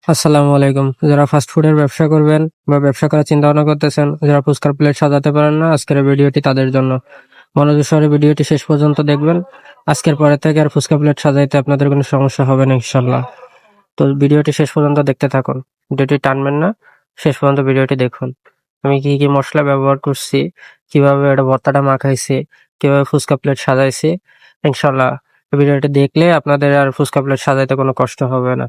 আসসালামু আলাইকুম। যারা ফাস্ট ফুডের ব্যবসা করবেন বা ব্যবসা করার চিন্তা ভাবনা করতেছেন, যারা ফুচকার প্লেট সাজাতে পারেন না, আজকের এই ভিডিওটি তাদের জন্য। মনোযোগ সহকারে ভিডিওটি শেষ পর্যন্ত দেখবেন। আজকের পরে থেকে আর ফুচকা প্লেট সাজাইতে আপনাদের কোনো সমস্যা হবে না ইনশাল্লাহ। তো ভিডিওটি শেষ পর্যন্ত দেখতে থাকুন। ভিডিওটি টানবেন না, শেষ পর্যন্ত ভিডিওটি দেখুন। আমি কি মসলা ব্যবহার করছি, কিভাবে এটা ভর্তাটা মাখাইছি, কিভাবে ফুচকা প্লেট সাজাইছি, ইনশাল্লাহ ভিডিওটি দেখলে আপনাদের আর ফুচকা প্লেট সাজাইতে কোনো কষ্ট হবে না।